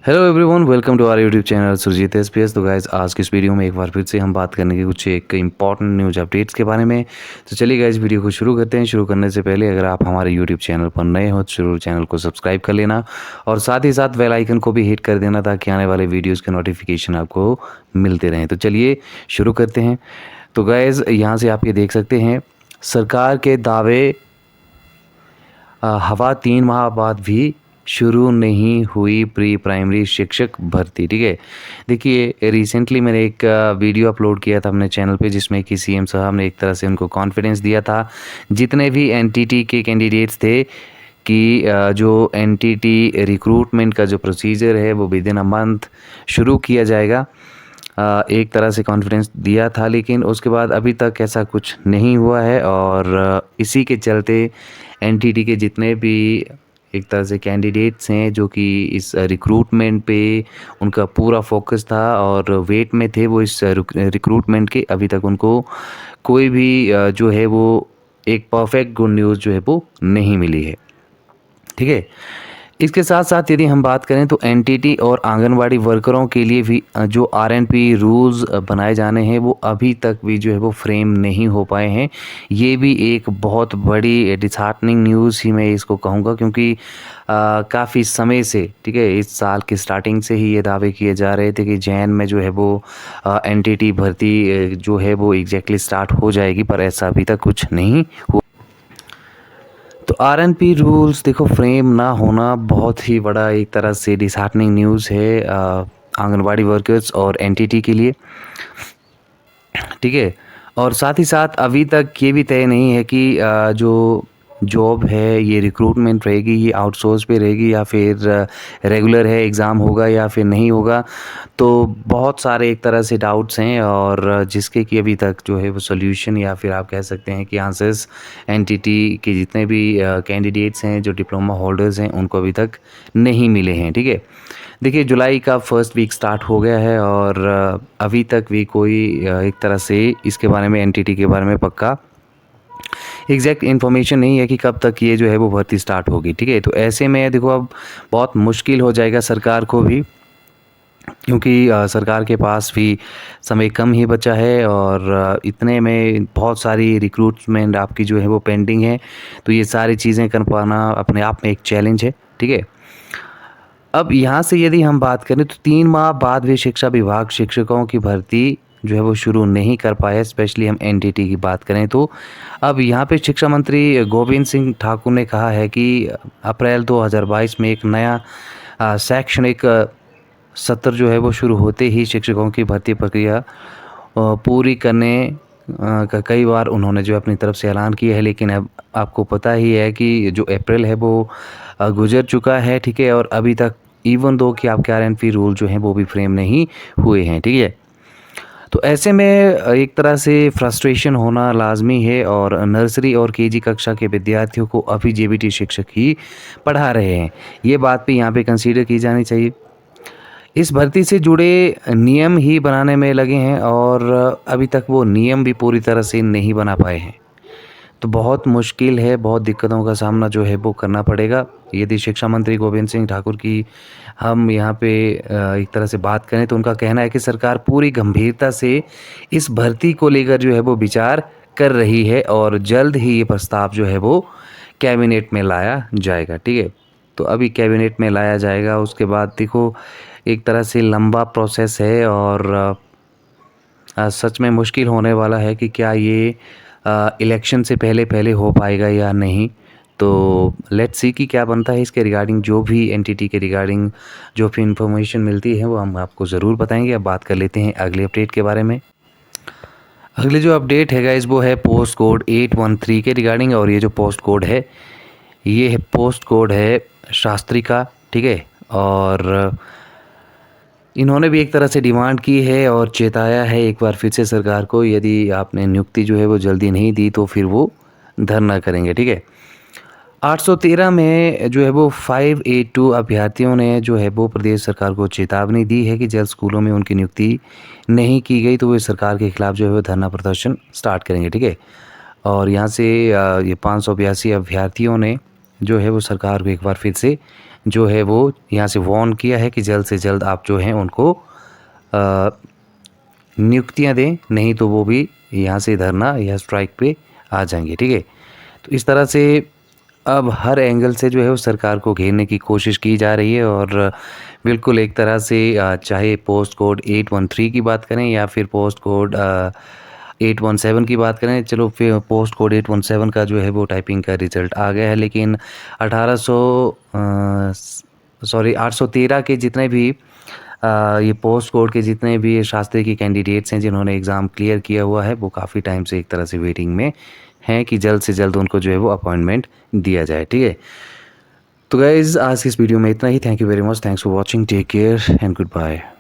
Hello everyone, welcome to our YouTube channel Surjeet SPS. तो guys, आज की इस वीडियो में एक बार फिर से हम बात करने के कुछ एक इंपॉर्टेंट न्यूज़ अपडेट्स के बारे में। तो चलिए गाइज, वीडियो को शुरू करते हैं। शुरू करने से पहले अगर आप हमारे यूट्यूब चैनल पर नए हो तो जरूर चैनल को सब्सक्राइब कर लेना और साथ ही साथ बेल आइकन को भी हिट कर देना ताकि आने वाले वीडियोज़ के नोटिफिकेशन आपको मिलते रहें। तो चलिए शुरू करते हैं। तो गाइज, यहाँ से आप ये देख सकते हैं, सरकार के दावे हवा 3 माह बाद भी शुरू नहीं हुई प्री प्राइमरी शिक्षक भर्ती। ठीक है, देखिए रिसेंटली मैंने एक वीडियो अपलोड किया था अपने चैनल पे जिसमें कि सीएम साहब ने एक तरह से उनको कॉन्फिडेंस दिया था जितने भी एनटीटी के कैंडिडेट्स थे कि जो एनटीटी रिक्रूटमेंट का जो प्रोसीजर है वो विद इन अ मंथ शुरू किया जाएगा। एक तरह से कॉन्फिडेंस दिया था, लेकिन उसके बाद अभी तक ऐसा कुछ नहीं हुआ है और इसी के चलते एनटीटी के जितने भी एक तरह से कैंडिडेट्स हैं जो कि इस रिक्रूटमेंट पे उनका पूरा फोकस था और वेट में थे वो इस रिक्रूटमेंट के, अभी तक उनको कोई भी जो है वो एक परफेक्ट गुड न्यूज़ जो है वो नहीं मिली है। ठीक है, इसके साथ साथ यदि हम बात करें तो एनटीटी और आंगनवाड़ी वर्करों के लिए भी जो आरएनपी रूल्स बनाए जाने हैं वो अभी तक भी जो है वो फ्रेम नहीं हो पाए हैं। ये भी एक बहुत बड़ी डिसहार्टनिंग न्यूज़ ही मैं इसको कहूँगा, क्योंकि काफ़ी समय से, ठीक है, इस साल की स्टार्टिंग से ही ये दावे किए जा रहे थे कि जैन में जो है वो एनटीटी भर्ती जो है वो एग्जैक्टली स्टार्ट हो जाएगी, पर ऐसा अभी तक कुछ नहीं हुआ। तो आरएनपी रूल्स देखो फ्रेम ना होना बहुत ही बड़ा एक तरह से डिसहार्टनिंग न्यूज़ है आंगनवाड़ी वर्कर्स और एनटीटी के लिए। ठीक है, और साथ ही साथ अभी तक ये भी तय नहीं है कि जो जॉब है ये रिक्रूटमेंट रहेगी, ये आउटसोर्स पे रहेगी या फिर रेगुलर है, एग्ज़ाम होगा या फिर नहीं होगा। तो बहुत सारे एक तरह से डाउट्स हैं और जिसके कि अभी तक जो है वो सॉल्यूशन या फिर आप कह सकते हैं कि आंसर्स एनटीटी के जितने भी कैंडिडेट्स हैं जो डिप्लोमा होल्डर्स हैं उनको अभी तक नहीं मिले हैं। ठीक है, देखिए जुलाई का फर्स्ट वीक स्टार्ट हो गया है और अभी तक भी कोई एक तरह से इसके बारे में एनटीटी के बारे में पक्का एग्जैक्ट इन्फॉर्मेशन नहीं है कि कब तक ये जो है वो भर्ती स्टार्ट होगी। ठीक है, तो ऐसे में देखो अब बहुत मुश्किल हो जाएगा सरकार को भी, क्योंकि सरकार के पास भी समय कम ही बचा है और इतने में बहुत सारी रिक्रूटमेंट आपकी जो है वो पेंडिंग है। तो ये सारी चीज़ें कर पाना अपने आप में एक चैलेंज है। ठीक है, अब यहाँ से यदि हम बात करें तो 3 माह बाद भी शिक्षा विभाग शिक्षकों की भर्ती जो है वो शुरू नहीं कर पाया, स्पेशली हम एनटीटी की बात करें तो। अब यहाँ पे शिक्षा मंत्री गोविंद सिंह ठाकुर ने कहा है कि अप्रैल 2022 में एक नया शैक्षणिक सत्र जो है वो शुरू होते ही शिक्षकों की भर्ती प्रक्रिया पूरी करने का कई बार उन्होंने जो अपनी तरफ से ऐलान किया है, लेकिन अब आपको पता ही है कि जो अप्रैल है वो गुजर चुका है। ठीक है, और अभी तक इवन दो कि आपके आरएनपी रूल जो हैं वो भी फ्रेम नहीं हुए हैं। ठीक है, तो ऐसे में एक तरह से फ्रस्ट्रेशन होना लाजमी है और नर्सरी और केजी कक्षा के विद्यार्थियों को अभी जेबीटी शिक्षक ही पढ़ा रहे हैं, ये बात भी यहाँ पे कंसीडर की जानी चाहिए। इस भर्ती से जुड़े नियम ही बनाने में लगे हैं और अभी तक वो नियम भी पूरी तरह से नहीं बना पाए हैं। तो बहुत मुश्किल है, बहुत दिक्कतों का सामना जो है वो करना पड़ेगा। यदि शिक्षा मंत्री गोविंद सिंह ठाकुर की हम यहाँ पे एक तरह से बात करें तो उनका कहना है कि सरकार पूरी गंभीरता से इस भर्ती को लेकर जो है वो विचार कर रही है और जल्द ही ये प्रस्ताव जो है वो कैबिनेट में लाया जाएगा। ठीक है, तो अभी कैबिनेट में लाया जाएगा, उसके बाद देखो एक तरह से लंबा प्रोसेस है और सच में मुश्किल होने वाला है कि क्या ये इलेक्शन से पहले पहले हो पाएगा या नहीं। तो लेट्स सी कि क्या बनता है इसके रिगार्डिंग। जो भी एनटीटी के रिगार्डिंग जो भी इंफॉर्मेशन मिलती है वो हम आपको ज़रूर बताएंगे। अब बात कर लेते हैं अगले अपडेट के बारे में। अगले जो अपडेट है गाइस वो है पोस्ट कोड 813 के रिगार्डिंग, और ये जो पोस्ट कोड है ये है पोस्ट कोड है शास्त्री का। ठीक है, और इन्होंने भी एक तरह से डिमांड की है और चेताया है एक बार फिर से सरकार को, यदि आपने नियुक्ति जो है वो जल्दी नहीं दी तो फिर वो धरना करेंगे। ठीक है, 813 में जो है वो 582 अभ्यर्थियों ने जो है वो प्रदेश सरकार को चेतावनी दी है कि जल्द स्कूलों में उनकी नियुक्ति नहीं की गई तो वे सरकार के खिलाफ जो है वो धरना प्रदर्शन स्टार्ट करेंगे। ठीक है, और यहाँ से ये 582 अभ्यर्थियों ने जो है वो सरकार को एक बार फिर से जो है वो यहाँ से वार्न किया है कि जल्द से जल्द आप जो हैं उनको नियुक्तियाँ दें, नहीं तो वो भी यहाँ से धरना या स्ट्राइक पे आ जाएंगे, ठीक है। तो इस तरह से अब हर एंगल से जो है वो सरकार को घेरने की कोशिश की जा रही है और बिल्कुल एक तरह से चाहे पोस्ट कोड 813 की बात करें या फिर पोस्ट कोड 817 की बात करें, चलो फिर पोस्ट कोड 817 का जो है वो टाइपिंग का रिज़ल्ट आ गया है, लेकिन 813 के जितने भी ये पोस्ट कोड के जितने भी शास्त्री के कैंडिडेट्स हैं जिन्होंने एग्ज़ाम क्लियर किया हुआ है, वो काफ़ी टाइम से एक तरह से वेटिंग में हैं कि जल्द से जल्द उनको जो है वो अपॉइंटमेंट दिया जाए, ठीक है। तो गाइज़ आज की इस वीडियो में इतना ही। Thank you very much, thanks for watching, take care and good bye.